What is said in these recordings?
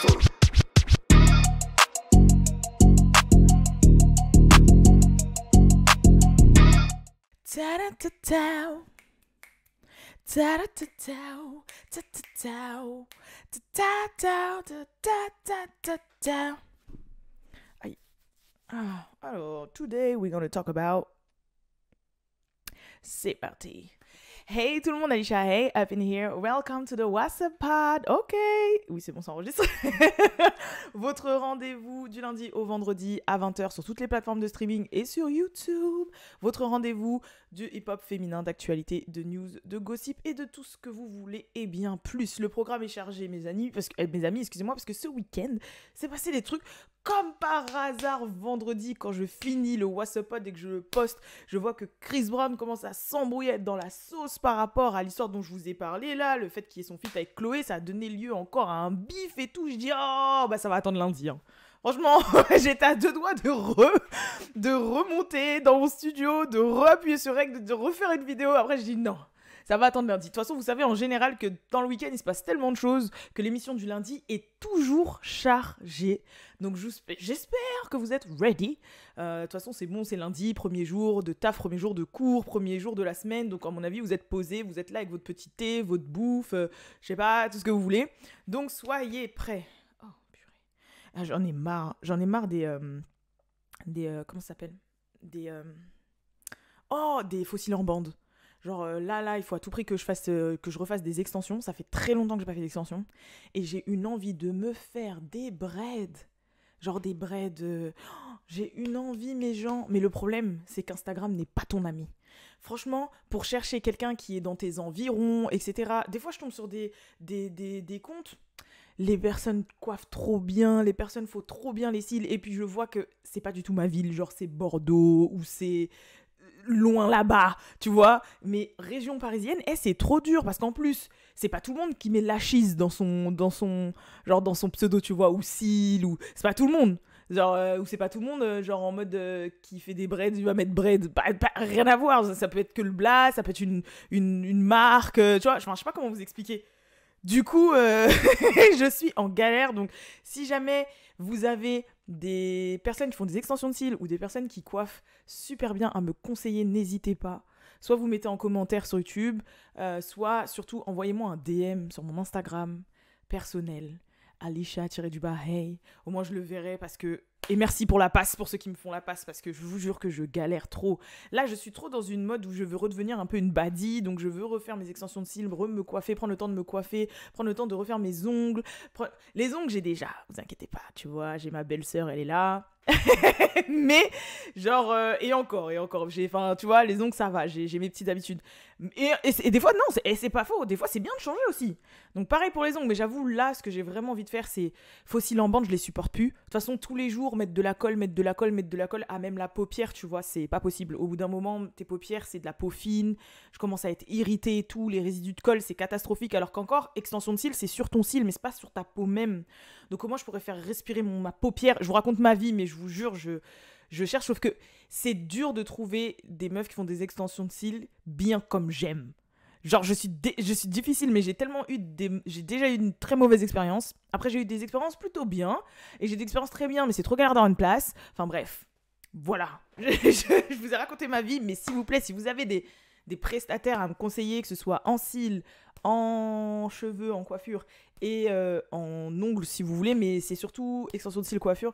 Alors, today we're gonna talk about... C'est parti. Hey tout le monde, Alicia, hey, up in here. Welcome to the WhatsApp Pod. Ok. Oui, c'est bon, ça enregistre. Votre rendez-vous du lundi au vendredi à 20h sur toutes les plateformes de streaming et sur YouTube. Votre rendez-vous du hip-hop féminin, d'actualité, de news, de gossip et de tout ce que vous voulez et bien plus. Le programme est chargé, mes amis, parce que ce week-end, c'est passé des trucs comme par hasard. Vendredi, quand je finis le WhatsApp Pod et que je le poste, je vois que Chris Brown commence à s'embrouiller, être dans la sauce par rapport à l'histoire dont je vous ai parlé là, le fait qu'il y ait son feat avec Chloé, ça a donné lieu encore à un bif et tout. Je dis oh bah ça va attendre lundi. Hein. Franchement, j'étais à deux doigts de remonter dans mon studio, de reappuyer sur rec, de refaire une vidéo. Après je dis non. Ça va attendre lundi. De toute façon, vous savez en général que dans le week-end, il se passe tellement de choses que l'émission du lundi est toujours chargée. Donc j'espère que vous êtes ready. De toute façon, c'est bon, c'est lundi, premier jour de taf, premier jour de cours, premier jour de la semaine. Donc à mon avis, vous êtes posés, vous êtes là avec votre petit thé, votre bouffe, je sais pas, tout ce que vous voulez. Donc soyez prêts. Oh purée. Ah, j'en ai marre des comment ça s'appelle ? Des fossiles en bande. Genre là, il faut à tout prix que je refasse des extensions. Ça fait très longtemps que j'ai pas fait d'extensions. Et j'ai une envie de me faire des braids. Genre des braids. J'ai une envie, mes gens. Mais le problème, c'est qu'Instagram n'est pas ton ami. Franchement, pour chercher quelqu'un qui est dans tes environs, etc. Des fois, je tombe sur des comptes. Les personnes coiffent trop bien. Les personnes font trop bien les cils. Et puis, je vois que c'est pas du tout ma ville. Genre, c'est Bordeaux ou c'est... loin là-bas, tu vois, mais région parisienne, c'est trop dur, parce qu'en plus, c'est pas tout le monde qui met lachise dans son pseudo, tu vois, ou cils, ou... c'est pas tout le monde, genre, ou c'est pas tout le monde, genre, en mode, qui fait des braids, il va mettre braids, rien à voir, ça peut être que le Blas, ça peut être une marque, tu vois, je sais pas comment vous expliquer. Du coup, je suis en galère, donc si jamais vous avez des personnes qui font des extensions de cils ou des personnes qui coiffent super bien à me conseiller, n'hésitez pas. Soit vous mettez en commentaire sur YouTube, soit surtout envoyez-moi un DM sur mon Instagram personnel, Alicia-hey. Au moins je le verrai parce que... Et merci pour la passe, pour ceux qui me font la passe, parce que je vous jure que je galère trop. Là, je suis trop dans une mode où je veux redevenir un peu une baddie, donc je veux refaire mes extensions de cils, me coiffer, prendre le temps de me coiffer, prendre le temps de refaire mes ongles. Les ongles, j'ai déjà, vous inquiétez pas, tu vois, j'ai ma belle-sœur, elle est là. Mais, genre, et encore, tu vois, les ongles, ça va, j'ai mes petites habitudes. Et des fois, non, c'est pas faux, des fois, c'est bien de changer aussi. Donc, pareil pour les ongles, mais j'avoue, là, ce que j'ai vraiment envie de faire, c'est fossiles en bande, je les supporte plus. De toute façon, tous les jours, mettre de la colle à même la paupière, tu vois, c'est pas possible. Au bout d'un moment, tes paupières, c'est de la peau fine, je commence à être irritée et tout, les résidus de colle, c'est catastrophique, alors qu'encore, extension de cils, c'est sur ton cil, mais c'est pas sur ta peau même. Donc, comment je pourrais faire respirer ma paupière ? Je vous raconte ma vie, mais je vous jure, je cherche, sauf que c'est dur de trouver des meufs qui font des extensions de cils bien comme j'aime. Genre, je suis difficile, mais j'ai déjà eu une très mauvaise expérience. Après, j'ai eu des expériences plutôt bien. Et j'ai des expériences très bien, mais c'est trop galère d'avoir une place. Enfin, bref. Voilà. Je vous ai raconté ma vie, mais s'il vous plaît, si vous avez des prestataires à me conseiller, que ce soit en cils, en cheveux, en coiffure et en ongles, si vous voulez, mais c'est surtout extension de cils, coiffure.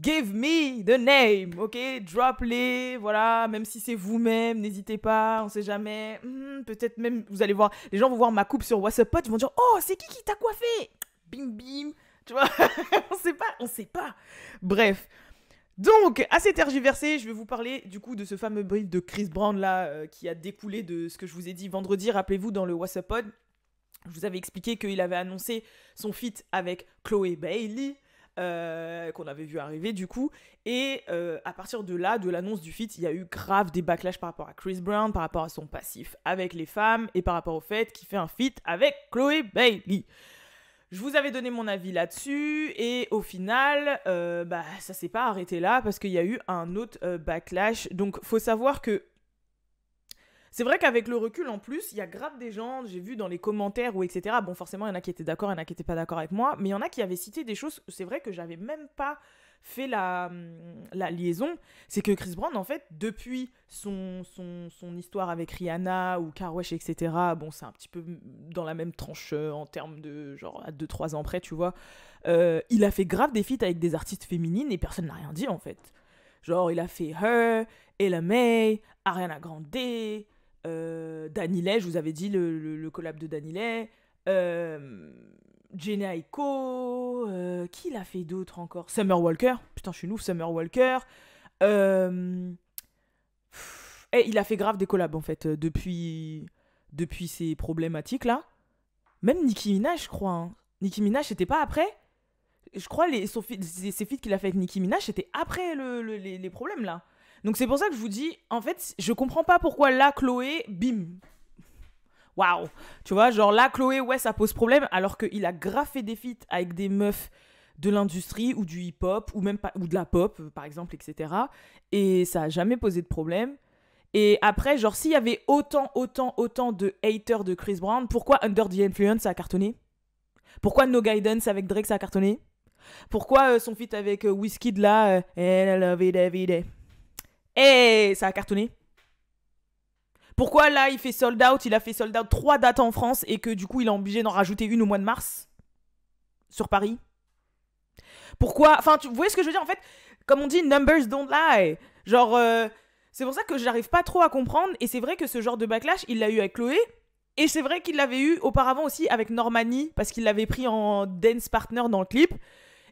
Give me the name, ok? Drop-les, voilà, même si c'est vous-même, n'hésitez pas, on sait jamais. Peut-être même, vous allez voir, les gens vont voir ma coupe sur WhatsApp, ils vont dire « Oh, c'est qui t'a coiffé ?» Bim, bim, tu vois, on sait pas. Bref, donc, assez tergiversé, je vais vous parler du coup de ce fameux brief de Chris Brown là, qui a découlé de ce que je vous ai dit vendredi, rappelez-vous, dans le WhatsApp Pod. Je vous avais expliqué qu'il avait annoncé son feat avec Chloé Bailey, qu'on avait vu arriver du coup, et à partir de là, de l'annonce du feat, il y a eu grave des backlash par rapport à Chris Brown, par rapport à son passif avec les femmes et par rapport au fait qu'il fait un feat avec Chloé Bailey. Je vous avais donné mon avis là-dessus et au final, ça s'est pas arrêté là parce qu'il y a eu un autre backlash. Donc faut savoir que C'est vrai qu'avec le recul, en plus, il y a grave des gens, j'ai vu dans les commentaires ou etc. Bon, forcément, il y en a qui étaient d'accord, il y en a qui n'étaient pas d'accord avec moi, mais il y en a qui avaient cité des choses, c'est vrai que j'avais même pas fait la liaison. C'est que Chris Brown, en fait, depuis son histoire avec Rihanna ou Karwesh, etc., bon, c'est un petit peu dans la même tranche en termes de genre à 2-3 ans près, tu vois. Il a fait grave des feats avec des artistes féminines et personne n'a rien dit, en fait. Genre, il a fait Her, Ella May, Ariana Grande, Danny je vous avais dit le collab de Danny Jhené Aiko, qui l'a fait d'autre encore? Summer Walker, putain je suis ouf, Summer Walker. Il a fait grave des collabs en fait depuis ces problématiques là. Même Nicki Minaj je crois. Hein. Nicki Minaj c'était pas après? Je crois ces feats qu'il a fait avec Nicki Minaj c'était après les problèmes là. Donc c'est pour ça que je vous dis, en fait, je comprends pas pourquoi là, Chloé, bim. Waouh. Tu vois, genre là, Chloé, ouais, ça pose problème, alors qu'il a grave fait des feats avec des meufs de l'industrie ou du hip-hop, ou même pas, ou de la pop, par exemple, etc. Et ça a jamais posé de problème. Et après, genre, s'il y avait autant de haters de Chris Brown, pourquoi Under the Influence ça a cartonné? Pourquoi No Guidance avec Drake ça a cartonné? Pourquoi son feat avec Wizkid là, And I love it every day? Et ça a cartonné. Pourquoi là il fait sold out? Il a fait sold out 3 dates en France et que du coup il est obligé d'en rajouter une au mois de mars sur Paris. Pourquoi? Enfin, vous voyez ce que je veux dire en fait? Comme on dit, numbers don't lie. Genre, c'est pour ça que j'arrive pas trop à comprendre. Et c'est vrai que ce genre de backlash, il l'a eu avec Chloé. Et c'est vrai qu'il l'avait eu auparavant aussi avec Normani parce qu'il l'avait pris en dance partner dans le clip.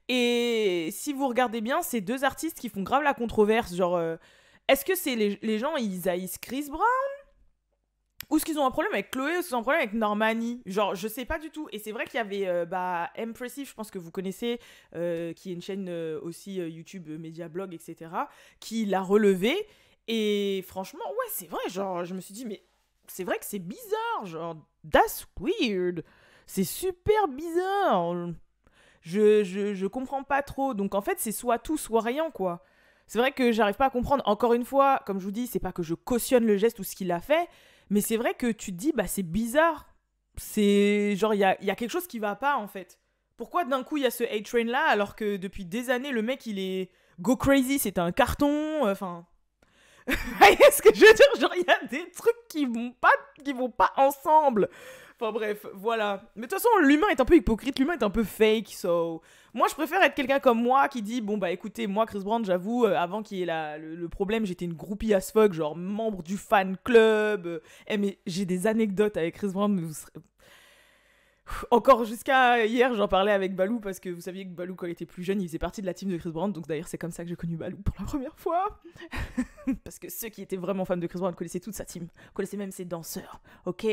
Et si vous regardez bien, c'est 2 artistes qui font grave la controverse. Genre. Est-ce que c'est les gens, ils haïssent Chris Brown? Ou est-ce qu'ils ont un problème avec Chloé? Ou est-ce qu'ils ont un problème avec Normani? Genre, je sais pas du tout. Et c'est vrai qu'il y avait Impressive, je pense que vous connaissez, qui est une chaîne aussi YouTube, Media Blog, etc., qui l'a relevé. Et franchement, ouais, c'est vrai. Genre, je me suis dit, mais c'est vrai que c'est bizarre. Genre, that's weird. C'est super bizarre. Je comprends pas trop. Donc, en fait, c'est soit tout, soit rien, quoi. C'est vrai que j'arrive pas à comprendre. Encore une fois, comme je vous dis, c'est pas que je cautionne le geste ou ce qu'il a fait, mais c'est vrai que tu te dis, bah c'est bizarre. C'est genre, il y a quelque chose qui va pas en fait. Pourquoi d'un coup il y a ce hate train là alors que depuis des années le mec il est go crazy, c'est un carton, enfin. Vous voyez ce que je veux dire? Genre, il y a des trucs qui vont pas ensemble. Enfin bref, voilà. Mais de toute façon, l'humain est un peu hypocrite, l'humain est un peu fake, so... Moi, je préfère être quelqu'un comme moi qui dit, bon bah écoutez, moi, Chris Brown, j'avoue, avant qu'il y ait le problème, j'étais une groupie as fuck, genre membre du fan club. Mais j'ai des anecdotes avec Chris Brown, mais vous serez... Encore jusqu'à hier, j'en parlais avec Balou parce que vous saviez que Balou, quand il était plus jeune, il faisait partie de la team de Chris Brown. Donc d'ailleurs, c'est comme ça que j'ai connu Balou pour la première fois. Parce que ceux qui étaient vraiment fans de Chris Brown connaissaient toute sa team, connaissaient même ses danseurs, ok?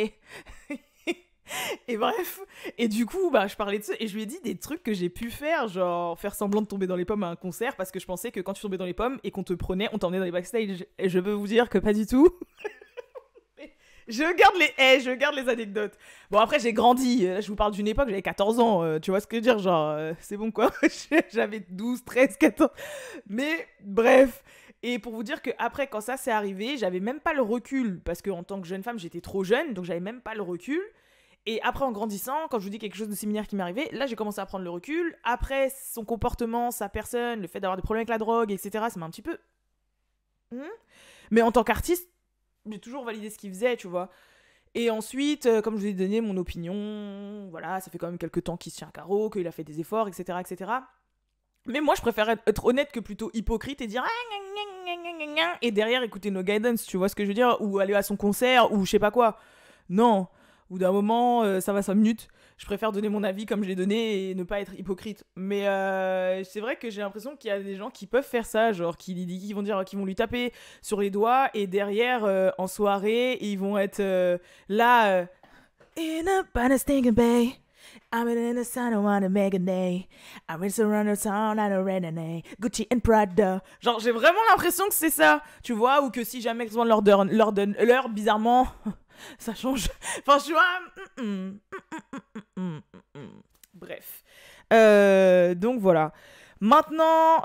Et bref, et du coup, bah, je parlais de ça et je lui ai dit des trucs que j'ai pu faire, genre faire semblant de tomber dans les pommes à un concert parce que je pensais que quand tu tombais dans les pommes et qu'on te prenait, on t'emmenait dans les backstage. Et je veux vous dire que pas du tout. Je garde les anecdotes. Bon, après, j'ai grandi. Là, je vous parle d'une époque, j'avais 14 ans. Tu vois ce que je veux dire? Genre, c'est bon, quoi. J'avais 12, 13, 14. Mais, bref. Et pour vous dire que après, quand ça s'est arrivé, j'avais même pas le recul. Parce qu'en tant que jeune femme, j'étais trop jeune. Donc, j'avais même pas le recul. Et après, en grandissant, quand je vous dis quelque chose de similaire qui m'est arrivé, là, j'ai commencé à prendre le recul. Après, son comportement, sa personne, le fait d'avoir des problèmes avec la drogue, etc., ça m'a un petit peu... Mais en tant qu'artiste, j'ai toujours validé ce qu'il faisait, tu vois. Et ensuite, comme je vous ai donné mon opinion, voilà, ça fait quand même quelques temps qu'il se tient à carreau, qu'il a fait des efforts, etc., etc. Mais moi, je préfère être honnête que plutôt hypocrite et dire... Et derrière, écouter No Guidance, tu vois ce que je veux dire? Ou aller à son concert, ou je sais pas quoi. Non. Au bout d'un moment, ça va 5 minutes. Je préfère donner mon avis comme je l'ai donné et ne pas être hypocrite. Mais c'est vrai que j'ai l'impression qu'il y a des gens qui peuvent faire ça, genre qui vont dire qu'ils vont lui taper sur les doigts et derrière, en soirée, ils vont être là. In a bad stinking bay. I'm in the sun, I wanna make a day. I'm in the sun, I don't read Gucci and Prada. Genre, j'ai vraiment l'impression que c'est ça, tu vois, ou que si jamais ils leur donne l'heure, bizarrement, ça change. Enfin, tu vois. Bref. Donc voilà. Maintenant,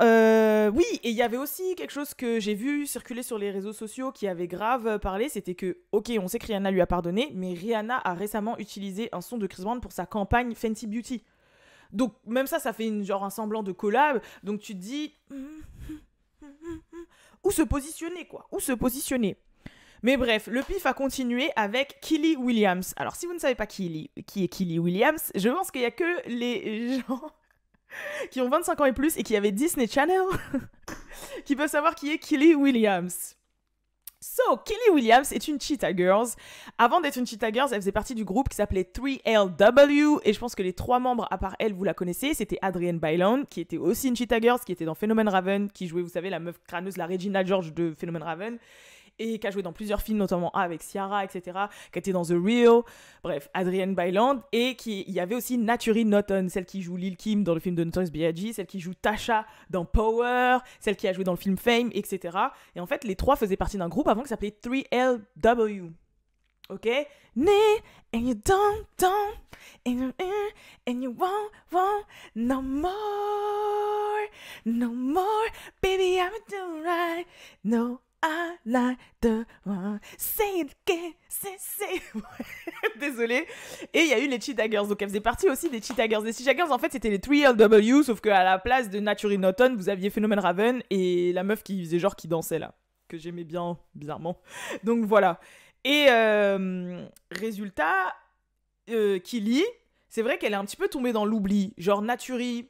oui, et il y avait aussi quelque chose que j'ai vu circuler sur les réseaux sociaux qui avait grave parlé, c'était que, ok, on sait que Rihanna lui a pardonné, mais Rihanna a récemment utilisé un son de Chris Brown pour sa campagne Fenty Beauty. Donc même ça fait genre un semblant de collab, donc tu te dis, où se positionner quoi, où se positionner. Mais bref, le pif a continué avec Kylie Williams. Alors si vous ne savez pas qui est Kylie Williams, je pense qu'il y a que les gens qui ont 25 ans et plus et qui avaient Disney Channel qui peuvent savoir qui est Kylie Williams. So, Kylie Williams est une Cheetah Girls. Avant d'être une Cheetah Girls, elle faisait partie du groupe qui s'appelait 3LW. Et je pense que les 3 membres, à part elle, vous la connaissez. C'était Adrienne Bailon, qui était aussi une Cheetah Girls, qui était dans Phenomen Raven, qui jouait, vous savez, la meuf crâneuse, la Regina George de Phenomen Raven. Et qui a joué dans plusieurs films, notamment avec Ciara, etc., qui était dans The Real, bref, Adrienne Bailon, et il y avait aussi Naturi Naughton, celle qui joue Lil' Kim dans le film de Notorious B.I.G., celle qui joue Tasha dans Power, celle qui a joué dans le film Fame, etc. Et en fait, les 3 faisaient partie d'un groupe avant qui s'appelait 3LW. Ok? And you don't, and you won't, no more, baby, I'm doing right, no. I like the one, say it again, say. Désolée. Et il y a eu les Cheetah Girls, donc elles faisaient partie aussi des Cheetah Girls. Les Cheetah Girls, en fait, c'était les 3LW, sauf qu'à la place de Naturi Naughton, vous aviez Phenomen Raven et la meuf qui faisait genre qui dansait là, que j'aimais bien, bizarrement. Donc voilà. Et résultat, Kylie, c'est vrai qu'elle est un petit peu tombée dans l'oubli. Genre Naturi,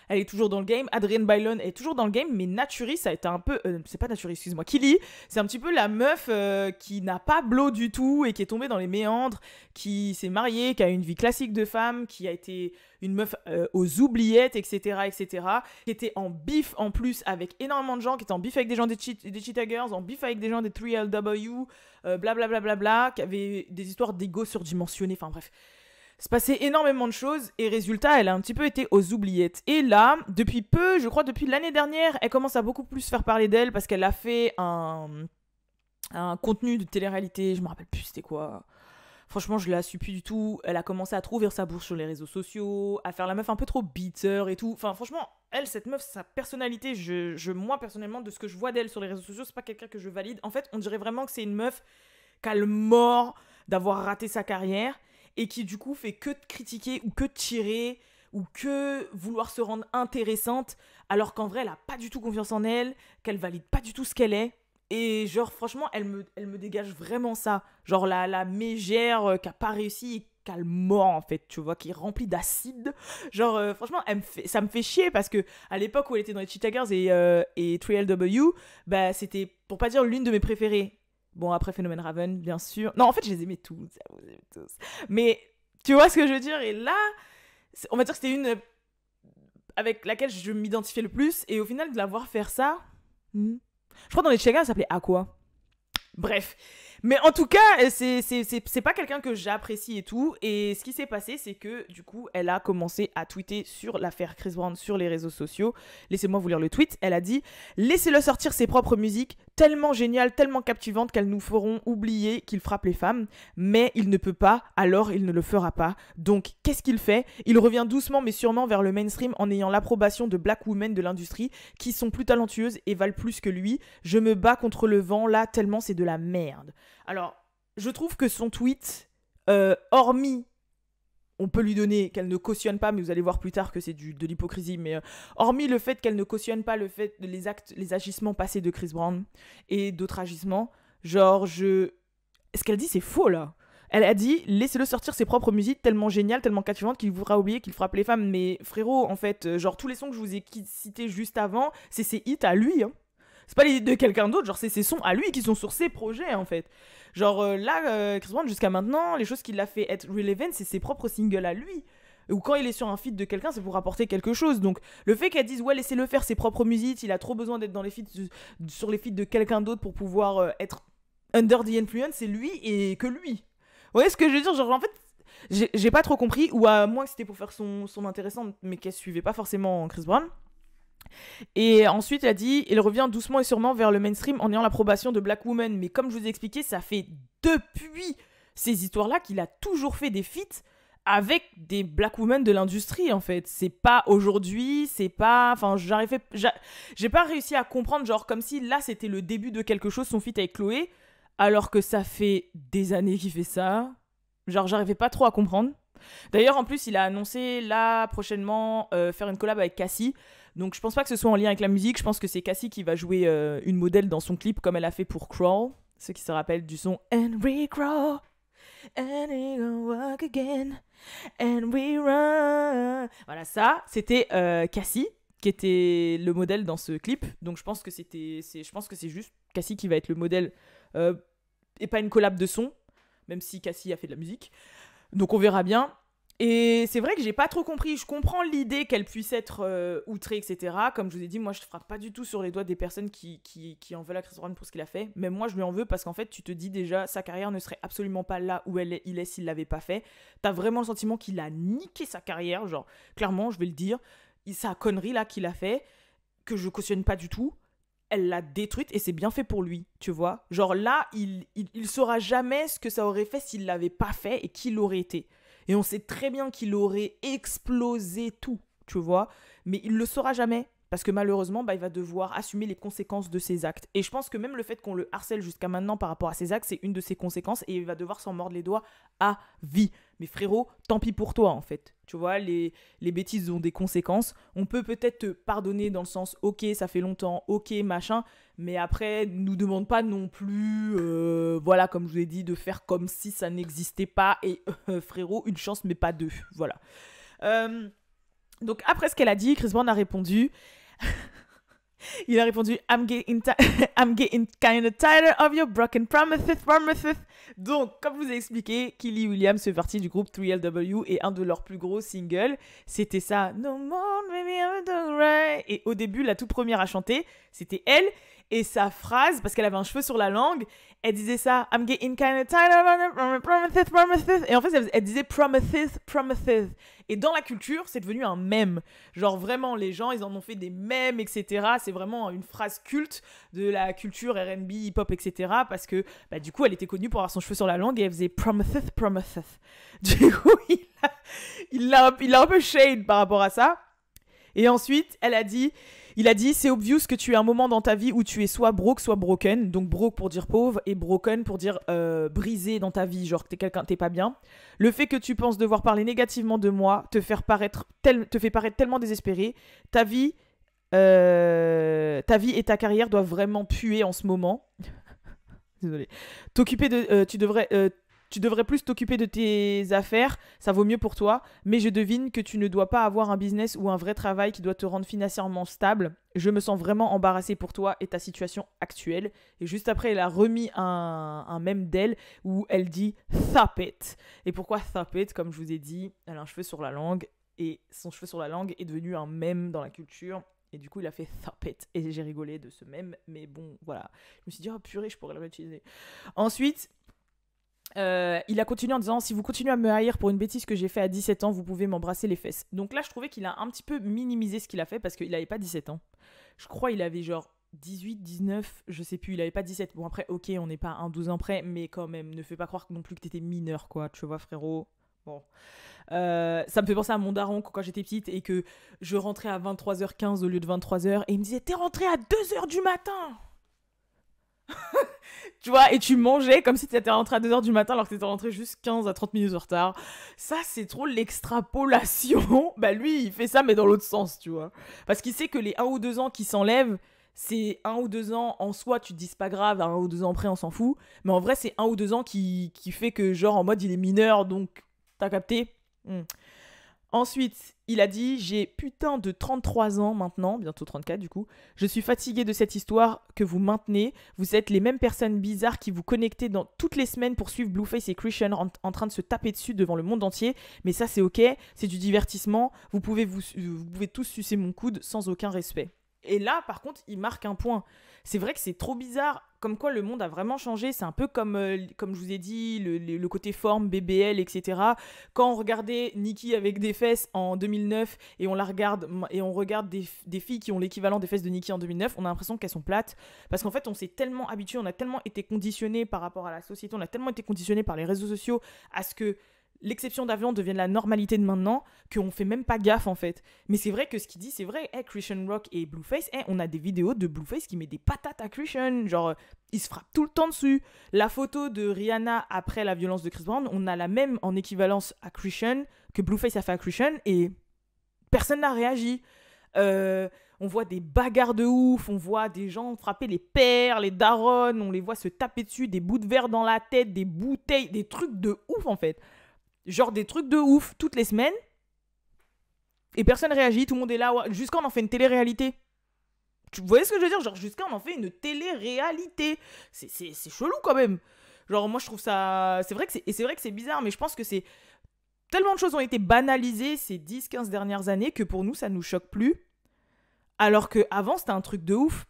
elle est toujours dans le game. Adrienne Bailon est toujours dans le game, mais Naturi, ça a été un peu... c'est pas Naturi, excuse-moi. Kylie, c'est un petit peu la meuf qui n'a pas blow du tout et qui est tombée dans les méandres, qui s'est mariée, qui a une vie classique de femme, qui a été une meuf aux oubliettes, etc., etc., qui était en bif en plus avec énormément de gens, qui était en bif avec des gens des Cheetah Girls, en bif avec des gens des 3LW, blablabla, qui avait des histoires d'ego surdimensionnées, enfin bref. Se passait énormément de choses et résultat, elle a un petit peu été aux oubliettes. Et là, depuis peu, je crois depuis l'année dernière, elle commence à beaucoup plus faire parler d'elle parce qu'elle a fait un contenu de télé-réalité, je me rappelle plus c'était quoi. Franchement, je la suis plus du tout. Elle a commencé à trop ouvrir sa bouche sur les réseaux sociaux, à faire la meuf un peu trop bitter et tout. Enfin, franchement, elle, cette meuf, sa personnalité, moi personnellement, de ce que je vois d'elle sur les réseaux sociaux, c'est pas quelqu'un que je valide. En fait, on dirait vraiment que c'est une meuf qui a le mort d'avoir raté sa carrière et qui du coup fait que de critiquer ou que de tirer ou que vouloir se rendre intéressante alors qu'en vrai elle a pas du tout confiance en elle, qu'elle valide pas du tout ce qu'elle est. Et genre franchement elle me dégage vraiment ça, genre la mégère qui a pas réussi et qui a le mort en fait, tu vois, qui est remplie d'acide. Genre franchement ça me fait chier parce que à l'époque où elle était dans les Cheetah Girls et 3LW, bah c'était pour pas dire l'une de mes préférées. Bon, après Phenomen Raven, bien sûr. Non, en fait, je les aimais tous. Mais tu vois ce que je veux dire? Et là, on va dire que c'était une avec laquelle je m'identifiais le plus. Et au final, de la voir faire ça... Je crois dans les Cheetah Girls, ça s'appelait Aqua. Bref. Mais en tout cas, c'est pas quelqu'un que j'apprécie et tout. Et ce qui s'est passé, c'est que du coup, elle a commencé à tweeter sur l'affaire Chris Brown sur les réseaux sociaux. Laissez-moi vous lire le tweet. Elle a dit « Laissez-le sortir ses propres musiques, tellement géniales, tellement captivantes qu'elles nous feront oublier qu'il frappe les femmes. Mais il ne peut pas, alors il ne le fera pas. Donc, qu'est-ce qu'il fait? Il revient doucement mais sûrement vers le mainstream en ayant l'approbation de black women de l'industrie qui sont plus talentueuses et valent plus que lui. Je me bats contre le vent là, tellement c'est de la merde. » Alors, je trouve que son tweet, hormis, on peut lui donner qu'elle ne cautionne pas, mais vous allez voir plus tard que c'est de l'hypocrisie, mais hormis le fait qu'elle ne cautionne pas le fait les agissements passés de Chris Brown et d'autres agissements, genre, ce qu'elle dit, c'est faux, là. Elle a dit, laissez-le sortir ses propres musiques tellement géniales, tellement captivantes qu'il voudra oublier qu'il frappe les femmes. Mais frérot, en fait, genre, tous les sons que je vous ai cités juste avant, c'est ses hits à lui, hein. C'est pas les hits de quelqu'un d'autre, genre c'est ses sons à lui qui sont sur ses projets en fait. Genre là, Chris Brown jusqu'à maintenant, les choses qu'il a fait être relevant, c'est ses propres singles à lui. Ou quand il est sur un feat de quelqu'un, c'est pour apporter quelque chose. Donc le fait qu'elle dise ouais laissez-le faire ses propres musiques, il a trop besoin d'être dans les feats sur les feats de quelqu'un d'autre pour pouvoir être under the influence, c'est lui et que lui. Vous voyez ce que je veux dire? Genre en fait, j'ai pas trop compris, ou à moins que c'était pour faire son intéressante, mais qu'elle suivait pas forcément Chris Brown. Et ensuite, elle a dit, il revient doucement et sûrement vers le mainstream en ayant l'approbation de Black Woman. Mais comme je vous ai expliqué, ça fait depuis ces histoires-là qu'il a toujours fait des feats avec des black women de l'industrie, en fait. C'est pas aujourd'hui, c'est pas... Enfin, j'ai pas réussi à comprendre, genre, comme si là, c'était le début de quelque chose, son feat avec Chloé, alors que ça fait des années qu'il fait ça. Genre, j'arrivais pas trop à comprendre. D'ailleurs, en plus, il a annoncé, là, prochainement, faire une collab avec Cassie. Donc, je pense pas que ce soit en lien avec la musique. Je pense que c'est Cassie qui va jouer une modèle dans son clip, comme elle a fait pour Crawl. Ceux qui se rappellent du son « And we crawl, and we gonna walk again, and we run ». Voilà, ça, c'était Cassie qui était le modèle dans ce clip. Donc, je pense que c'est juste Cassie qui va être le modèle et pas une collab de son, même si Cassie a fait de la musique. Donc, on verra bien. Et c'est vrai que j'ai pas trop compris. Je comprends l'idée qu'elle puisse être outrée, etc. Comme je vous ai dit, moi, je ne frappe pas du tout sur les doigts des personnes qui en veulent à Chris Brown pour ce qu'il a fait. Mais moi, je lui en veux parce qu'en fait, tu te dis déjà, sa carrière ne serait absolument pas là où il est s'il l'avait pas fait. T'as vraiment le sentiment qu'il a niqué sa carrière. Genre, clairement, je vais le dire. Sa connerie là qu'il a fait, que je cautionne pas du tout, elle l'a détruite et c'est bien fait pour lui, tu vois. Genre là, il saura jamais ce que ça aurait fait s'il l'avait pas fait et qui l'aurait été. Et on sait très bien qu'il aurait explosé tout, tu vois. Mais il le saura jamais. Parce que malheureusement, il va devoir assumer les conséquences de ses actes. Et je pense que même le fait qu'on le harcèle jusqu'à maintenant par rapport à ses actes, c'est une de ses conséquences. Et il va devoir s'en mordre les doigts à vie. Mais frérot, tant pis pour toi, en fait. Tu vois, les bêtises ont des conséquences. On peut peut-être te pardonner dans le sens, ok, ça fait longtemps, ok, machin. Mais après, nous demande pas non plus, voilà, comme je vous ai dit, de faire comme si ça n'existait pas. Et frérot, une chance, mais pas deux. Voilà. Donc après ce qu'elle a dit, Chris Brown a répondu... Il a répondu I'm getting kind of tired of your broken promises. Donc, comme je vous ai expliqué, Kylie Williams fait partie du groupe 3LW et un de leurs plus gros singles, c'était ça No more, baby, I'm doing right. Et au début, la toute première à chanter, c'était elle. Et sa phrase, parce qu'elle avait un cheveu sur la langue, elle disait ça I'm getting kind of tired of your promises. Et en fait, elle disait promises. Et dans la culture, c'est devenu un mème. Genre vraiment, les gens, ils en ont fait des mèmes, etc. C'est vraiment une phrase culte de la culture R&B, hip-hop, etc. Parce que, du coup, elle était connue pour avoir son cheveu sur la langue et elle faisait promises. Du coup, il l'a un peu shade par rapport à ça. Et ensuite, il a dit, c'est obvious que tu es un moment dans ta vie où tu es soit broke, soit broken. Donc broke pour dire pauvre et broken pour dire brisé dans ta vie, genre que t'es pas bien. Le fait que tu penses devoir parler négativement de moi te fait paraître tellement désespéré. Ta vie et ta carrière doivent vraiment puer en ce moment. Désolée. Tu devrais plus t'occuper de tes affaires, ça vaut mieux pour toi, mais je devine que tu ne dois pas avoir un business ou un vrai travail qui doit te rendre financièrement stable. Je me sens vraiment embarrassée pour toi et ta situation actuelle. Et juste après, elle a remis un mème d'elle où elle dit « Thop it ». Et pourquoi « Thop it » ? Comme je vous ai dit, elle a un cheveu sur la langue et son cheveu sur la langue est devenu un mème dans la culture. Et du coup, il a fait « Thop it ». Et j'ai rigolé de ce mème, mais bon, voilà. Je me suis dit « Oh purée, je pourrais le réutiliser ». Ensuite... il a continué en disant si vous continuez à me haïr pour une bêtise que j'ai fait à 17 ans, vous pouvez m'embrasser les fesses. Donc là, je trouvais qu'il a un petit peu minimisé ce qu'il a fait parce qu'il n'avait pas 17 ans. Je crois qu'il avait genre 18, 19, je sais plus, il avait pas 17. Bon, après, ok, on n'est pas un 12 ans près, mais quand même, ne fais pas croire non plus que t'étais mineur, quoi. Tu vois, frérot. Bon. Ça me fait penser à mon daron quand j'étais petite et que je rentrais à 23h15 au lieu de 23h et il me disait t'es rentré à 2h du matin. Tu vois, et tu mangeais comme si tu étais rentré à 2h du matin alors que tu étais rentré juste 15 à 30 minutes en retard. Ça, c'est trop l'extrapolation. Lui, il fait ça, mais dans l'autre sens, tu vois. Parce qu'il sait que les 1 ou 2 ans qui s'enlèvent, c'est 1 ou 2 ans en soi, tu te dis c'est pas grave, 1 ou 2 ans après, on s'en fout. Mais en vrai, c'est 1 ou 2 ans qui fait que, genre, en mode, il est mineur, donc, t'as capté ? Ensuite, il a dit « J'ai putain de 33 ans maintenant, bientôt 34 du coup. Je suis fatigué de cette histoire que vous maintenez. Vous êtes les mêmes personnes bizarres qui vous connectez dans toutes les semaines pour suivre Blueface et Christian en train de se taper dessus devant le monde entier. Mais ça, c'est ok, c'est du divertissement. Vous pouvez tous sucer mon coude sans aucun respect. » Et là, par contre, il marque un point. C'est vrai que c'est trop bizarre, comme quoi le monde a vraiment changé. C'est un peu comme je vous ai dit, le côté forme, BBL, etc. Quand on regardait Nicki avec des fesses en 2009 et on regarde des filles qui ont l'équivalent des fesses de Nicki en 2009, on a l'impression qu'elles sont plates. Parce qu'en fait, on s'est tellement habitué, on a tellement été conditionnés par rapport à la société, on a tellement été conditionnés par les réseaux sociaux à ce que l'exception d'avion devienne la normalité de maintenant, qu'on fait même pas gaffe en fait. Mais c'est vrai que ce qu'il dit, c'est vrai. Christian Rock et Blueface, on a des vidéos de Blueface qui met des patates à Christian. Genre, il se frappe tout le temps dessus. La photo de Rihanna après la violence de Chris Brown, on a la même en équivalence à Christian que Blueface a fait à Christian et personne n'a réagi. On voit des bagarres de ouf, on voit des gens frapper les pères, les darons, on les voit se taper dessus, des bouts de verre dans la tête, des bouteilles, des trucs de ouf en fait. Genre des trucs de ouf toutes les semaines. Et personne réagit, tout le monde est là. Ouais. Jusqu'à on en fait une télé-réalité. Vous voyez ce que je veux dire? Genre jusqu'à on en fait une télé-réalité. C'est chelou quand même. Genre moi je trouve ça... C'est vrai que c'est bizarre, mais je pense que c'est... Tellement de choses ont été banalisées ces 10-15 dernières années que pour nous ça nous choque plus. Alors qu'avant c'était un truc de ouf.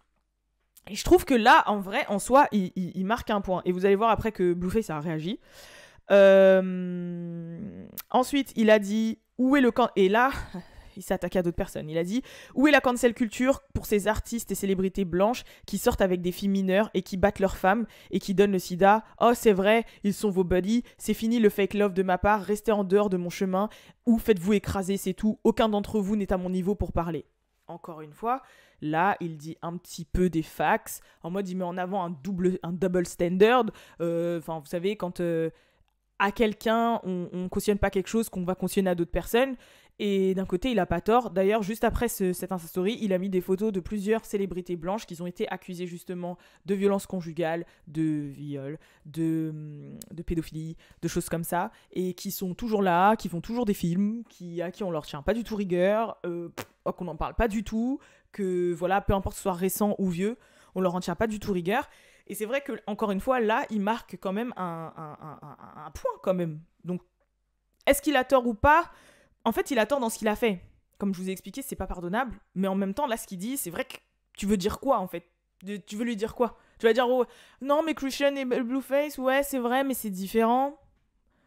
Et je trouve que là, en vrai, en soi, il marque un point. Et vous allez voir après que Blueface a réagi. Ensuite, il a dit où est le camp. Et là, il s'est attaqué à d'autres personnes. Il a dit où est la cancel culture pour ces artistes et célébrités blanches qui sortent avec des filles mineures et qui battent leurs femmes et qui donnent le sida. Oh, c'est vrai, ils sont vos buddies. C'est fini le fake love de ma part. Restez en dehors de mon chemin ou faites-vous écraser, c'est tout. Aucun d'entre vous n'est à mon niveau pour parler. Encore une fois, là, il dit un petit peu des facts. En mode, il met en avant un double standard. Enfin, vous savez, quand à quelqu'un, on cautionne pas quelque chose qu'on va cautionner à d'autres personnes. Et d'un côté, il a pas tort. D'ailleurs, juste après cette Insta Story, il a mis des photos de plusieurs célébrités blanches qui ont été accusées justement de violence conjugale, de viol, de pédophilie, de choses comme ça, et qui sont toujours là, qui font toujours des films, à qui on leur tient pas du tout rigueur, qu'on n'en parle pas du tout, que voilà, peu importe que ce soit récent ou vieux, on leur en tient pas du tout rigueur. Et c'est vrai que encore une fois, là, il marque quand même un point quand même. Donc, est-ce qu'il a tort ou pas? En fait, il a tort dans ce qu'il a fait. Comme je vous ai expliqué, c'est pas pardonnable. Mais en même temps, là, ce qu'il dit, c'est vrai que tu veux dire quoi, en fait? Tu veux lui dire quoi? Tu vas dire, oh, non, mais Christian et Blueface, ouais, c'est vrai, mais c'est différent.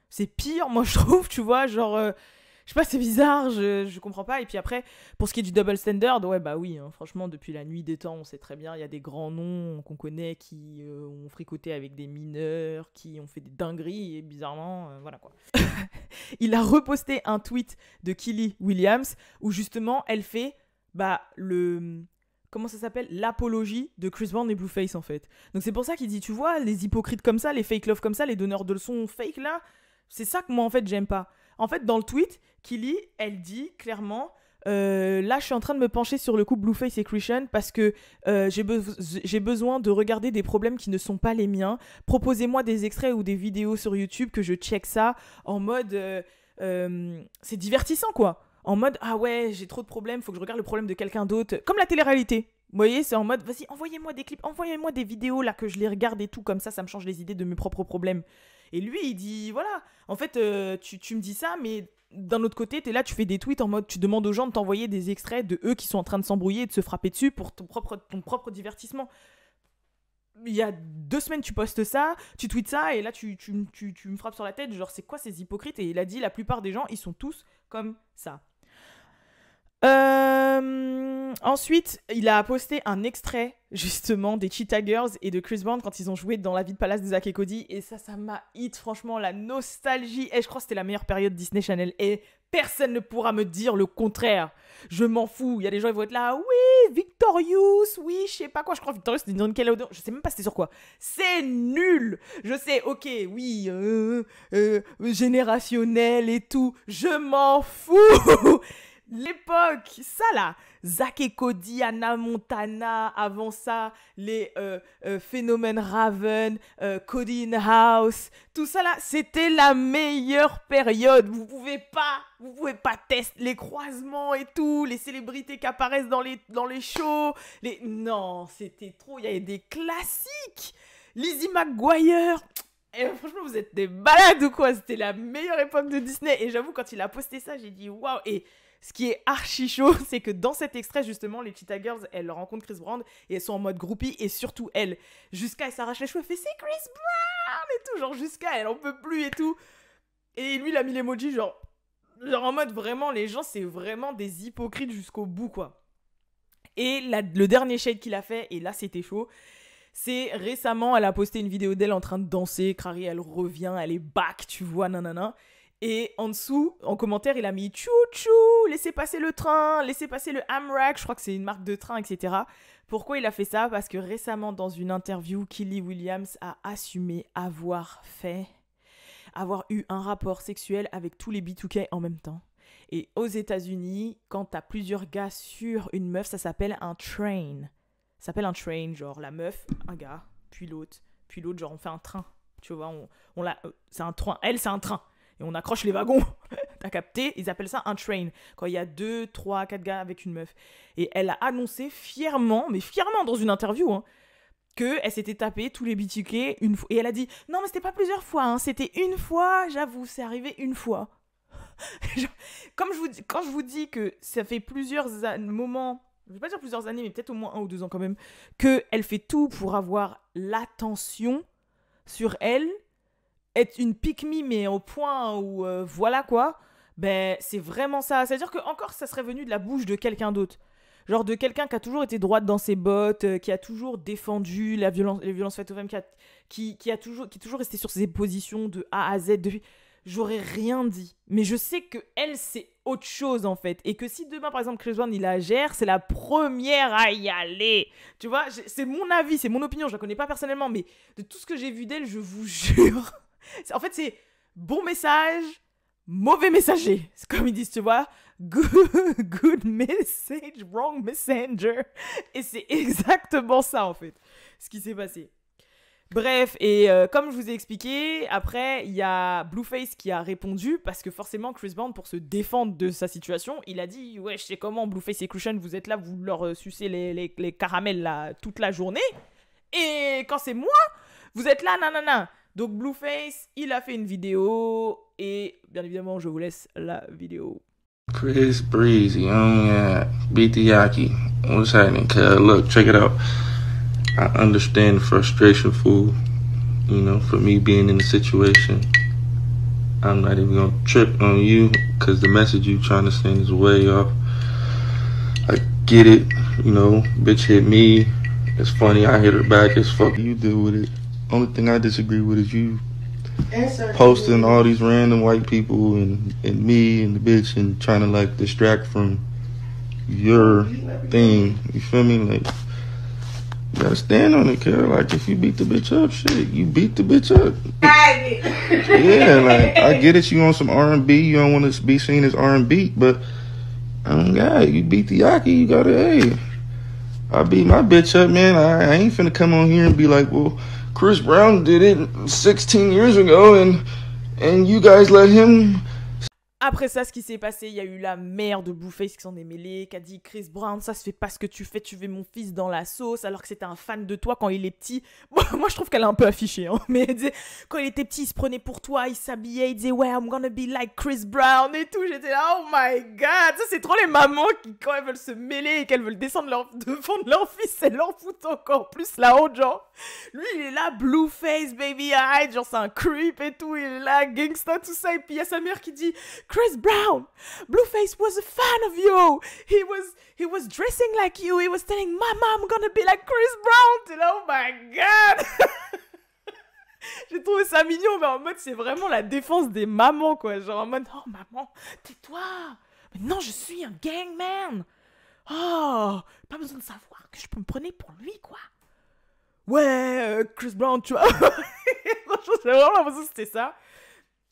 C'est pire, moi, je trouve, tu vois, genre... je sais pas, c'est bizarre, je comprends pas. Et puis après, pour ce qui est du double standard, ouais, bah oui, hein, franchement, depuis la nuit des temps, on sait très bien, il y a des grands noms qu'on connaît qui ont fricoté avec des mineurs, qui ont fait des dingueries, et bizarrement, voilà quoi. Il a reposté un tweet de Kylie Williams, où justement, elle fait, comment ça s'appelle? L'apologie de Chris Brown et Blueface, en fait. Donc c'est pour ça qu'il dit, tu vois, les hypocrites comme ça, les fake love comme ça, les donneurs de leçons fake, là, c'est ça que moi, en fait, j'aime pas. En fait, dans le tweet, Kylie, elle dit clairement là, je suis en train de me pencher sur le couple Blueface et Christian parce que j'ai besoin de regarder des problèmes qui ne sont pas les miens. Proposez-moi des extraits ou des vidéos sur YouTube que je check ça en mode... c'est divertissant, quoi. En mode, ah ouais, j'ai trop de problèmes, faut que je regarde le problème de quelqu'un d'autre. Comme la télé-réalité. Vous voyez, c'est en mode, vas-y, envoyez-moi des clips, envoyez-moi des vidéos là que je les regarde et tout, comme ça me change les idées de mes propres problèmes. Et lui, il dit, voilà, en fait, tu me dis ça, mais d'un autre côté, t'es là, tu fais des tweets en mode, tu demandes aux gens de t'envoyer des extraits de eux qui sont en train de s'embrouiller et de se frapper dessus pour ton propre divertissement. Il y a 2 semaines, tu postes ça, tu tweets ça, et là, tu me frappes sur la tête, genre, c'est quoi ces hypocrites? Et il a dit, la plupart des gens, ils sont tous comme ça. Ensuite, il a posté un extrait justement des Cheetah Girls et de Chris Brown quand ils ont joué dans La vie de palace de Zack et Cody, et ça m'a hit, franchement, la nostalgie. Et je crois que c'était la meilleure période Disney Channel et personne ne pourra me dire le contraire. Je m'en fous. Il y a des gens qui vont être là, oui, Victorious, oui, je sais pas quoi. Je crois que Victorious c'était une Nickelodeon, je sais même pas c'était sur quoi. C'est nul. Je sais, ok, oui, générationnel et tout, je m'en fous. L'époque, ça là, Zack et Cody, Hannah Montana, avant ça, les phénomènes Raven, Cody in House, tout ça là, c'était la meilleure période. Vous pouvez pas tester les croisements et tout, les célébrités qui apparaissent dans les shows, non, c'était trop, il y avait des classiques. Lizzie McGuire. Et franchement, vous êtes des malades ou quoi? C'était la meilleure époque de Disney. Et j'avoue, quand il a posté ça, j'ai dit waouh. Et ce qui est archi chaud, c'est que dans cet extrait, justement, les Cheetah Girls, elles rencontrent Chris Brown et elles sont en mode groupie. Et surtout, elle, jusqu'à elle s'arrache les cheveux, elle fait c'est Chris Brown et tout. Genre, jusqu'à elle en peut plus et tout. Et lui, il a mis l'emoji, genre en mode vraiment, les gens, c'est vraiment des hypocrites jusqu'au bout, quoi. Et le dernier shade qu'il a fait, et là, c'était chaud. C'est récemment, elle a posté une vidéo d'elle en train de danser. Crary, elle revient, elle est back, tu vois, nanana. Et en dessous, en commentaire, il a mis chou-chou, laissez passer le train, laissez passer le Amtrak, je crois que c'est une marque de train, etc. Pourquoi il a fait ça? Parce que récemment, dans une interview, Kylie Williams a assumé avoir eu un rapport sexuel avec tous les B2K en même temps. Et aux États-Unis, quand t'as plusieurs gars sur une meuf, ça s'appelle un train. Ça s'appelle un train, genre la meuf, un gars, puis l'autre, genre on fait un train. Tu vois, c'est un train. Elle, c'est un train. Et on accroche les wagons. T'as capté? Ils appellent ça un train. Quand il y a 2, 3, 4 gars avec une meuf. Et elle a annoncé fièrement dans une interview, hein, qu'elle s'était tapée tous les B2K une fois. Et elle a dit, non mais c'était pas plusieurs fois, hein, c'était une fois, j'avoue, c'est arrivé une fois. Quand je vous dis que ça fait plusieurs moments, je vais pas dire plusieurs années, mais peut-être au moins 1 ou 2 ans quand même, qu'elle fait tout pour avoir l'attention sur elle, être une pick-me, mais au point où voilà quoi, ben c'est vraiment ça. C'est-à-dire que encore ça serait venu de la bouche de quelqu'un d'autre. Genre de quelqu'un qui a toujours été droite dans ses bottes, qui a toujours défendu les violences faites aux femmes, qui est toujours resté sur ses positions de A à Z depuis. J'aurais rien dit. Mais je sais que elle, c'est autre chose, en fait. Et que si demain, par exemple, Chris Brown, il la gère, c'est la première à y aller. Tu vois, c'est mon avis, c'est mon opinion. Je la connais pas personnellement, mais de tout ce que j'ai vu d'elle, je vous jure. En fait, c'est bon message, mauvais messager. C'est comme ils disent, tu vois. Good message, wrong messenger. Et c'est exactement ça, en fait, ce qui s'est passé. Bref, et comme je vous ai expliqué, après, il y a Blueface qui a répondu, parce que forcément, Chris Brown, pour se défendre de sa situation, il a dit « Ouais, je sais comment, Blueface et Cushion, vous êtes là, vous leur sucez les caramels là, toute la journée, et quand c'est moi, vous êtes là, nanana !» Donc Blueface, il a fait une vidéo, et bien évidemment, je vous laisse la vidéo. Chris Breezy, Beat the Yaki. What's happening, cuz? Look, check it out. I understand the frustration, fool. You know, for me being in the situation. I'm not even gonna trip on you, because the message you trying to send is way off. I get it, you know, bitch hit me. It's funny, I hit her back. It's fuck you do with it. Only thing I disagree with is you posting all these random white people and me and the bitch and trying to like distract from your thing. You feel me? Like, you gotta stand on it, Carol. Like, if you beat the bitch up, shit, you beat the bitch up. Yeah, like, I get it, you on some R&B, you don't want to be seen as R&B, but, God, you beat the Yaki, you gotta, hey, I beat my bitch up, man. I ain't finna come on here and be like, well, Chris Brown did it 16 years ago, and you guys let him... Après ça, ce qui s'est passé, il y a eu la mère de Blueface qui s'en est mêlée, qui a dit « Chris Brown, ça se fait pas ce que tu fais mon fils dans la sauce, alors que c'était un fan de toi quand il est petit. » Moi, je trouve qu'elle a un peu affiché, hein. Mais elle disait, quand il était petit, il se prenait pour toi, il s'habillait, il disait « Ouais, I'm gonna be like Chris Brown et tout. » J'étais là « Oh my God !» Ça, c'est trop les mamans qui, quand elles veulent se mêler et qu'elles veulent défendre leur fils, c'est leur fout encore plus la honte, genre. Lui, il est là, Blueface, baby, hide, genre c'est un creep et tout, il est là, gangsta, tout ça. Et puis il y a sa mère qui dit Chris Brown, Blueface was a fan of you. He was dressing like you. He was telling Mama, I'm gonna be like Chris Brown. T'es là, oh my God. J'ai trouvé ça mignon, mais en mode, c'est vraiment la défense des mamans, quoi. Genre en mode, oh maman, tais-toi. Mais non, je suis un gangman. Oh, pas besoin de savoir que je peux me prendre pour lui, quoi. Ouais, Chris Brown, tu vois. Franchement, j'ai vraiment l'impression que c'était ça.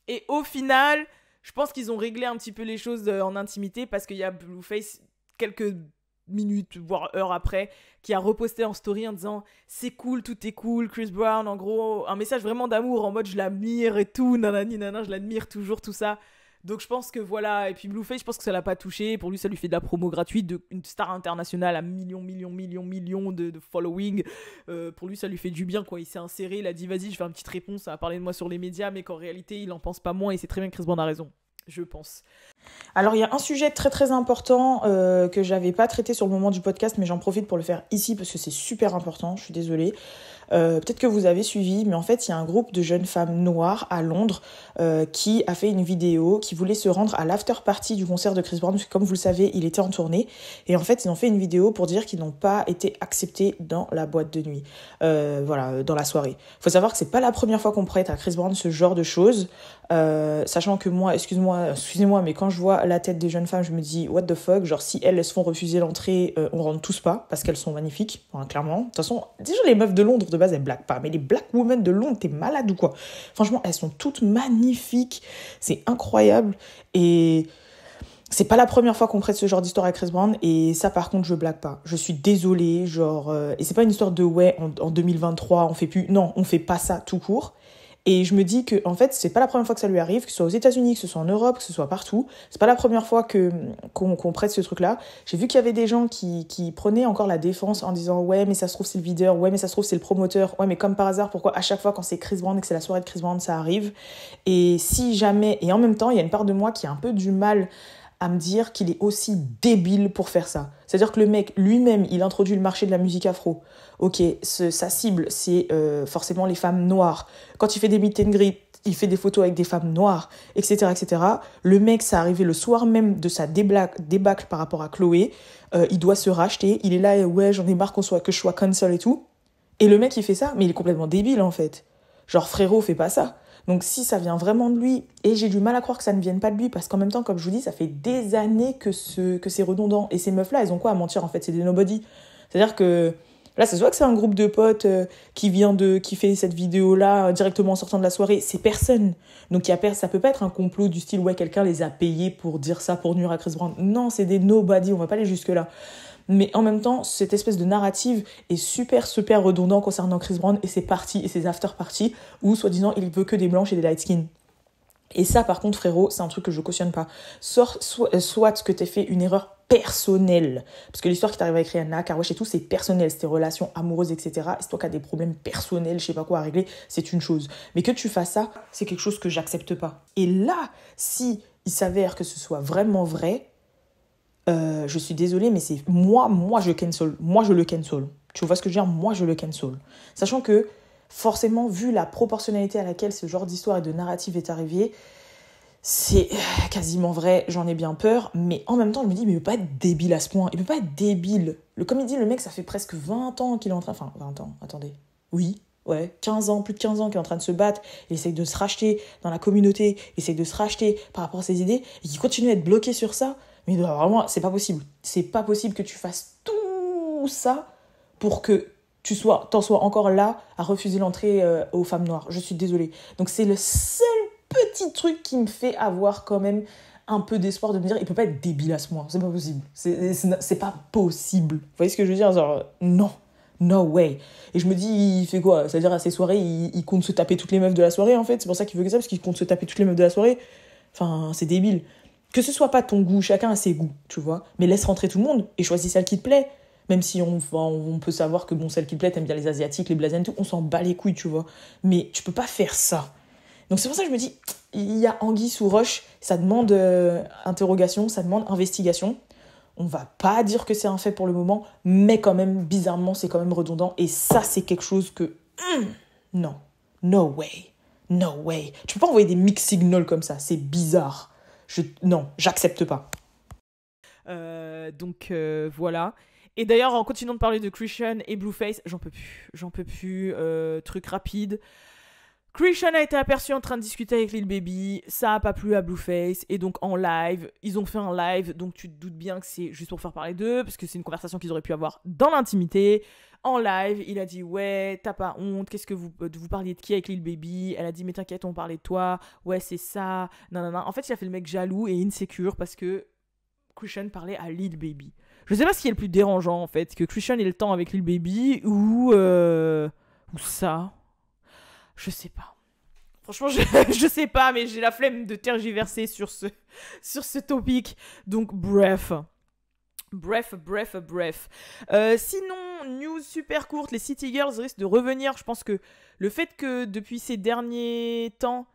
Et au final, je pense qu'ils ont réglé un petit peu les choses en intimité, parce qu'il y a Blueface, quelques minutes, voire heures après, qui a reposté en story en disant « C'est cool, tout est cool, Chris Brown », en gros, un message vraiment d'amour, en mode « Je l'admire et tout, nanani, nanan, je l'admire toujours, tout ça ». Donc je pense que voilà, et puis Blueface, je pense que ça l'a pas touché, pour lui ça lui fait de la promo gratuite, une star internationale à millions de following, pour lui ça lui fait du bien, quoi. Il s'est inséré, il a dit vas-y je fais une petite réponse, ça va parler de moi sur les médias, mais qu'en réalité il en pense pas moins, et c'est très bien que Chris Brown a raison, je pense. Alors il y a un sujet très très important que j'avais pas traité sur le moment du podcast, mais j'en profite pour le faire ici parce que c'est super important, je suis désolée. Peut-être que vous avez suivi, mais en fait, il y a un groupe de jeunes femmes noires à Londres qui a fait une vidéo, qui voulait se rendre à l'after party du concert de Chris Brown, parce que comme vous le savez, il était en tournée. Et en fait, ils ont fait une vidéo pour dire qu'ils n'ont pas été acceptés dans la boîte de nuit, dans la soirée. Faut savoir que c'est pas la première fois qu'on prête à Chris Brown ce genre de choses, sachant que moi, excusez-moi, mais quand je vois la tête des jeunes femmes, je me dis what the fuck, genre si elles se font refuser l'entrée, on rentre tous pas parce qu'elles sont magnifiques, enfin, clairement. De toute façon, déjà les meufs de Londres de base elles blaguent pas, mais les black women de Londres, t'es malade ou quoi? Franchement, elles sont toutes magnifiques, c'est incroyable. Et c'est pas la première fois qu'on prête ce genre d'histoire à Chris Brown, et ça par contre je blague pas, je suis désolée, et c'est pas une histoire de ouais en 2023 on fait plus, non, on fait pas ça tout court. Et je me dis que en fait c'est pas la première fois que ça lui arrive, que ce soit aux États-Unis, que ce soit en Europe, que ce soit partout, c'est pas la première fois qu'on prête ce truc là. J'ai vu qu'il y avait des gens qui prenaient encore la défense en disant ouais mais ça se trouve c'est le videur, ouais mais ça se trouve c'est le promoteur, ouais mais comme par hasard pourquoi à chaque fois quand c'est Chris Brown et que c'est la soirée de Chris Brown ça arrive. Et si jamais, et en même temps il y a une part de moi qui a un peu du mal à me dire qu'il est aussi débile pour faire ça. C'est-à-dire que le mec, lui-même, il introduit le marché de la musique afro. Ok, sa cible, c'est forcément les femmes noires. Quand il fait des meet and greet, il fait des photos avec des femmes noires, etc., etc. Le mec, ça arrivé le soir même de sa débâcle par rapport à Chloé. Il doit se racheter. Il est là, et ouais, j'en ai marre que je sois cancel et tout. Et le mec, il fait ça, mais il est complètement débile, en fait. Genre, frérot, fais pas ça. Donc si ça vient vraiment de lui, et j'ai du mal à croire que ça ne vienne pas de lui, parce qu'en même temps, comme je vous dis, ça fait des années que c'est redondant. Et ces meufs-là, elles ont quoi à mentir en fait? C'est des nobody. C'est-à-dire que là, ça se voit que c'est un groupe de potes qui fait cette vidéo-là directement en sortant de la soirée. C'est personne. Donc ça peut pas être un complot du style, ouais, quelqu'un les a payés pour dire ça, pour nuire à Chris Brown. Non, c'est des nobody, on va pas aller jusque-là. Mais en même temps, cette espèce de narrative est super, super redondant concernant Chris Brown et ses parties et ses after-parties où, soi-disant, il veut que des blanches et des light skin. Et ça, par contre, frérot, c'est un truc que je cautionne pas. Soit que t'aies fait une erreur personnelle, parce que l'histoire qui t'arrive avec Rihanna, Karwesh et tout, c'est personnel, c'est tes relations amoureuses, etc. Et c'est toi qui as des problèmes personnels, je sais pas quoi à régler, c'est une chose. Mais que tu fasses ça, c'est quelque chose que j'accepte pas. Et là, si il s'avère que ce soit vraiment vrai, je suis désolée, mais c'est moi je cancel. Moi, je le cancel. Tu vois ce que je veux dire? Moi, je le cancel. Sachant que, forcément, vu la proportionnalité à laquelle ce genre d'histoire et de narrative est arrivé, c'est quasiment vrai, j'en ai bien peur. Mais en même temps, je me dis, mais il peut pas être débile à ce point. Il peut pas être débile. Comme il dit, le mec, ça fait presque 20 ans qu'il est en train... Enfin, 20 ans, attendez. Oui, ouais, 15 ans, plus de 15 ans qu'il est en train de se battre. Il essaye de se racheter dans la communauté. Il essaye de se racheter par rapport à ses idées. Et qu'il continue à être bloqué sur ça. Mais vraiment, c'est pas possible. C'est pas possible que tu fasses tout ça pour que t'en sois encore là à refuser l'entrée aux femmes noires. Je suis désolée. Donc c'est le seul petit truc qui me fait avoir quand même un peu d'espoir de me dire il peut pas être débile à ce point. C'est pas possible. C'est pas possible. Vous voyez ce que je veux dire? Genre, non. No way. Et je me dis, il fait quoi? C'est-à-dire à ces soirées, il compte se taper toutes les meufs de la soirée en fait. C'est pour ça qu'il veut que ça, parce qu'il compte se taper toutes les meufs de la soirée. Enfin, c'est débile. Que ce soit pas ton goût, chacun a ses goûts, tu vois. Mais laisse rentrer tout le monde et choisis celle qui te plaît. Même si on peut savoir que bon, celle qui te plaît, t'aimes bien les Asiatiques, les Blasiens et tout, on s'en bat les couilles, tu vois. Mais tu peux pas faire ça. Donc c'est pour ça que je me dis, il y a anguille sous roche, ça demande interrogation, ça demande investigation. On va pas dire que c'est un fait pour le moment, mais quand même, bizarrement, c'est quand même redondant. Et ça, c'est quelque chose que... non, no way, no way. Tu peux pas envoyer des mix signals comme ça, c'est bizarre. Non, j'accepte pas. Donc voilà. Et d'ailleurs, en continuant de parler de Christian et Blueface, j'en peux plus. Truc rapide. Christian a été aperçu en train de discuter avec Lil Baby, ça a pas plu à Blueface, et donc en live, ils ont fait un live, donc tu te doutes bien que c'est juste pour faire parler d'eux, parce que c'est une conversation qu'ils auraient pu avoir dans l'intimité. En live, il a dit « Ouais, t'as pas honte, qu'est-ce que vous parliez de qui avec Lil Baby ?» Elle a dit « Mais t'inquiète, on parlait de toi, ouais, c'est ça, nanana. » En fait, il a fait le mec jaloux et insécure parce que Christian parlait à Lil Baby. Je sais pas ce qui est le plus dérangeant, en fait, que Christian ait le temps avec Lil Baby ou ça. Je sais pas. Franchement, je sais pas, mais j'ai la flemme de tergiverser sur ce topic. Donc, bref. Sinon, news super courte, les City Girls risquent de revenir. Je pense que le fait que depuis ces derniers temps,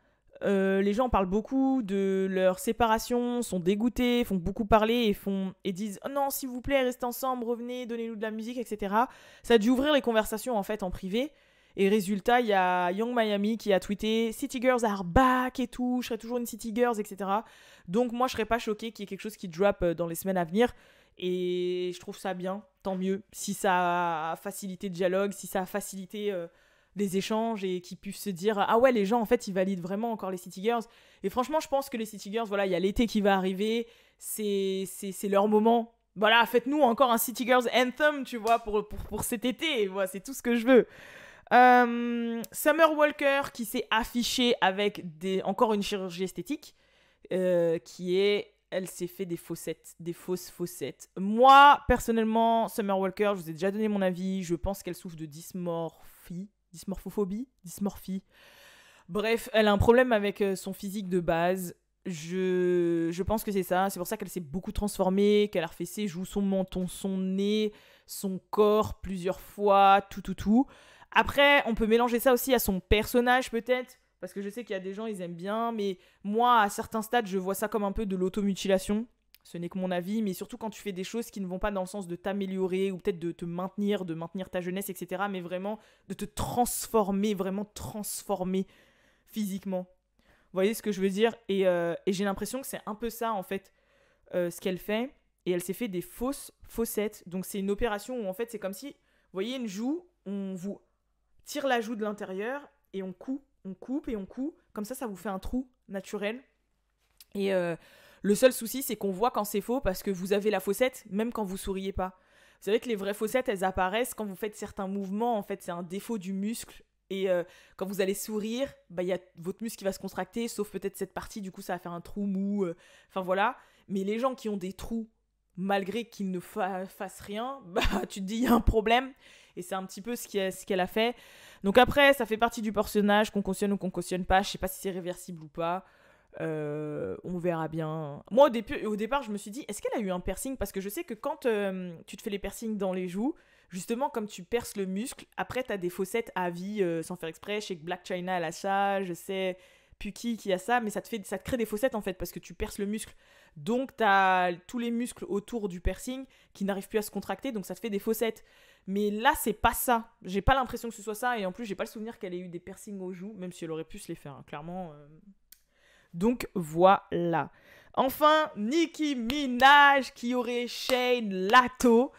les gens parlent beaucoup de leur séparation, sont dégoûtés, font beaucoup parler et disent « Oh non, s'il vous plaît, restez ensemble, revenez, donnez-nous de la musique, etc. » Ça a dû ouvrir les conversations en fait en privé. Et résultat, il y a Young Miami qui a tweeté « City Girls are back » et tout, « Je serai toujours une City Girls », etc. Donc moi, je serais pas choquée qu'il y ait quelque chose qui drop dans les semaines à venir. Et je trouve ça bien, tant mieux. Si ça a facilité le dialogue, si ça a facilité les échanges et qu'ils puissent se dire « Ah ouais, les gens, en fait, ils valident vraiment encore les City Girls. » Et franchement, je pense que les City Girls, voilà, il y a l'été qui va arriver, c'est leur moment. Voilà, faites-nous encore un City Girls Anthem, tu vois, pour cet été. Voilà, c'est tout ce que je veux. Summer Walker qui s'est affichée avec encore une chirurgie esthétique qui est... Elle s'est fait des fausses fossettes. Moi, personnellement, Summer Walker, je vous ai déjà donné mon avis. Je pense qu'elle souffre de dysmorphophobie. Bref, elle a un problème avec son physique de base. Je pense que c'est ça. C'est pour ça qu'elle s'est beaucoup transformée, qu'elle a refait ses joues, son menton, son nez, son corps plusieurs fois, tout. Après, on peut mélanger ça aussi à son personnage peut-être. Parce que je sais qu'il y a des gens, ils aiment bien, mais moi, à certains stades, je vois ça comme un peu de l'automutilation. Ce n'est que mon avis, mais surtout quand tu fais des choses qui ne vont pas dans le sens de t'améliorer, ou peut-être de te maintenir, de maintenir ta jeunesse, etc., mais vraiment de te transformer, vraiment transformer physiquement. Vous voyez ce que je veux dire ? Et j'ai l'impression que c'est un peu ça, en fait, ce qu'elle fait. Et elle s'est fait des fossettes. Donc c'est une opération où, en fait, c'est comme si, vous voyez une joue, on vous tire la joue de l'intérieur, et on coupe, comme ça vous fait un trou naturel. Et le seul souci, c'est qu'on voit quand c'est faux parce que vous avez la fossette, même quand vous souriez pas. C'est vrai que les vraies fossettes, elles apparaissent quand vous faites certains mouvements. En fait, c'est un défaut du muscle. Et quand vous allez sourire, bah, y a votre muscle qui va se contracter, sauf peut-être cette partie, du coup, ça va faire un trou mou. Enfin, voilà. Mais les gens qui ont des trous, malgré qu'ils ne fassent rien, bah, tu te dis, il y a un problème. Et c'est un petit peu ce qu'elle a fait. Donc après, ça fait partie du personnage, qu'on cautionne ou qu'on cautionne pas. Je sais pas si c'est réversible ou pas. On verra bien. Moi, au départ, je me suis dit, est-ce qu'elle a eu un piercing ? Parce que je sais que quand tu te fais les piercings dans les joues, justement, comme tu perces le muscle, après, t'as des fossettes à vie, sans faire exprès. Je sais que Black China, elle a ça. Je sais Puki qui a ça. Mais ça te crée des fossettes, en fait, parce que tu perces le muscle. Donc, t'as tous les muscles autour du piercing qui n'arrivent plus à se contracter. Donc, ça te fait des fossettes. Mais là, c'est pas ça. J'ai pas l'impression que ce soit ça. Et en plus, j'ai pas le souvenir qu'elle ait eu des piercings aux joues, même si elle aurait pu se les faire, hein, clairement. Donc, voilà. Enfin, Nicki Minaj qui aurait Shane Lato.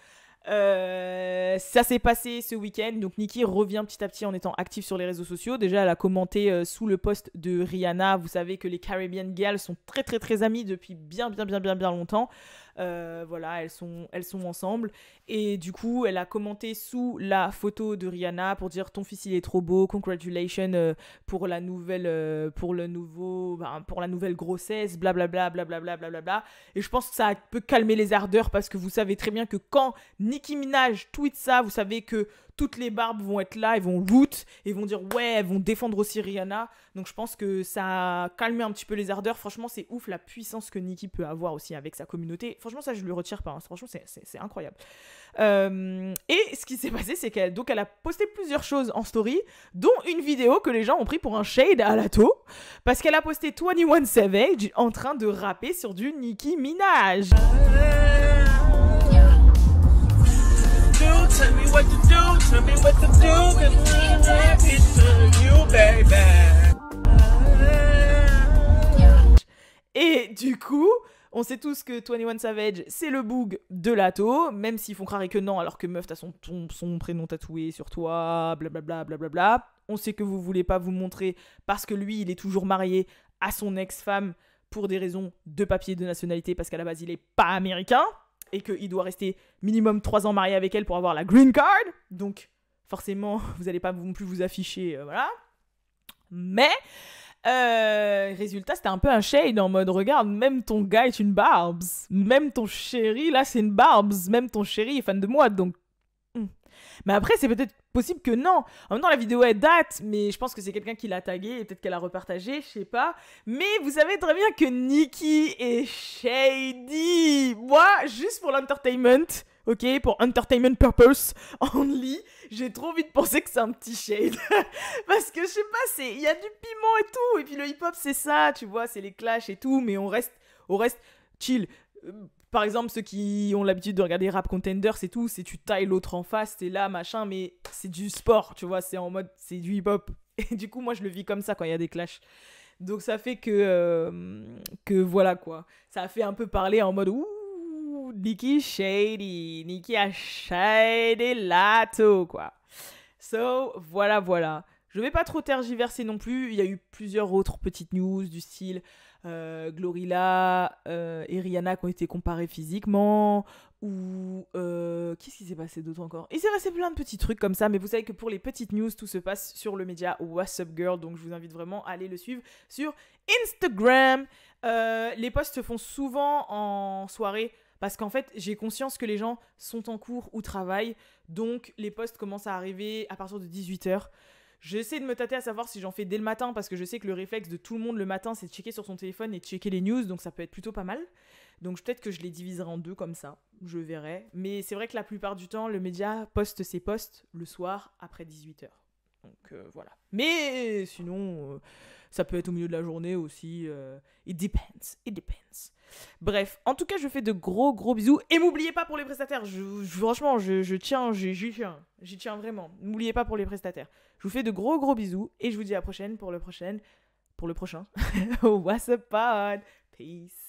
Ça s'est passé ce week-end. Donc, Nicki revient petit à petit en étant active sur les réseaux sociaux. Déjà, elle a commenté sous le post de Rihanna. Vous savez que les Caribbean Girls sont très, très, très amies depuis bien longtemps. Voilà, elles sont ensemble. Et du coup, elle a commenté sous la photo de Rihanna pour dire ton fils il est trop beau, congratulations pour la nouvelle grossesse, blablabla, blablabla. Et je pense que ça peut calmer les ardeurs parce que vous savez très bien que quand Nicki Minaj tweet ça, vous savez que toutes les barbes vont être là, elles vont root, et vont dire ouais, elles vont défendre aussi Rihanna. Donc je pense que ça a calmé un petit peu les ardeurs. Franchement, c'est ouf la puissance que Nicki peut avoir aussi avec sa communauté. Franchement, ça, je lui retire pas. Hein. Franchement, c'est incroyable. Et ce qui s'est passé, c'est qu'elle a posté plusieurs choses en story, dont une vidéo que les gens ont pris pour un shade à Lato, parce qu'elle a posté 21 Savage en train de rapper sur du Nicki Minaj. Tell me what to do, tell me what to do, you, baby. Et du coup, on sait tous que 21 Savage, c'est le boog de Lato, même s'ils font croire que non, alors que meuf, t'as son prénom tatoué sur toi, blablabla. On sait que vous voulez pas vous montrer parce que lui, il est toujours marié à son ex-femme pour des raisons de papier de nationalité, parce qu'à la base, il est pas américain. Et qu'il doit rester minimum 3 ans marié avec elle pour avoir la green card. Donc, forcément, vous n'allez pas non plus vous afficher, voilà. Mais, résultat, c'était un peu un shade en mode, regarde, même ton gars est une barbs. Même ton chéri, là, c'est une barbs. Même ton chéri est fan de moi, donc... Mais après, c'est peut-être possible que non. En même temps, la vidéo, elle date, mais je pense que c'est quelqu'un qui l'a tagué et peut-être qu'elle a repartagé, je sais pas. Mais vous savez très bien que Nicki est shady. Moi, juste pour l'entertainment, ok, pour entertainment purpose only, j'ai trop envie de penser que c'est un petit shade. Parce que, je sais pas, il y a du piment et tout. Et puis le hip-hop, c'est ça, tu vois, c'est les clashs et tout, mais on reste chill. par exemple, ceux qui ont l'habitude de regarder Rap Contender, c'est tout, c'est tu tailles l'autre en face, t'es là, machin, mais c'est du sport, tu vois, c'est en mode, c'est du hip-hop. Et du coup, moi, je le vis comme ça quand il y a des clashs. Donc, ça fait que voilà, quoi. Ça a fait un peu parler en mode, ouh, Nicki shady, Nicki a shady lato, quoi. So, voilà. Je vais pas trop tergiverser non plus. Il y a eu plusieurs autres petites news du style Glorilla et Rihanna qui ont été comparés physiquement. Ou qu'est-ce qui s'est passé d'autre encore? Il s'est passé plein de petits trucs comme ça. Mais vous savez que pour les petites news, tout se passe sur le média What's Up Girl. Donc je vous invite vraiment à aller le suivre sur Instagram. Les posts se font souvent en soirée. Parce qu'en fait, j'ai conscience que les gens sont en cours ou travaillent. Donc, les posts commencent à arriver à partir de 18h. J'essaie de me tâter à savoir si j'en fais dès le matin. Parce que je sais que le réflexe de tout le monde le matin, c'est de checker sur son téléphone et de checker les news. Donc, ça peut être plutôt pas mal. Donc, peut-être que je les diviserai en deux comme ça. Je verrai. Mais c'est vrai que la plupart du temps, le média poste ses posts le soir après 18h. Donc, voilà. Mais sinon, ça peut être au milieu de la journée aussi. It depends. Bref, en tout cas, je fais de gros bisous. Et m'oubliez pas pour les prestataires. Franchement, j'y tiens vraiment. N'oubliez pas pour les prestataires. Je vous fais de gros bisous. Et je vous dis à la prochaine pour le prochain. What's up, pod? Peace.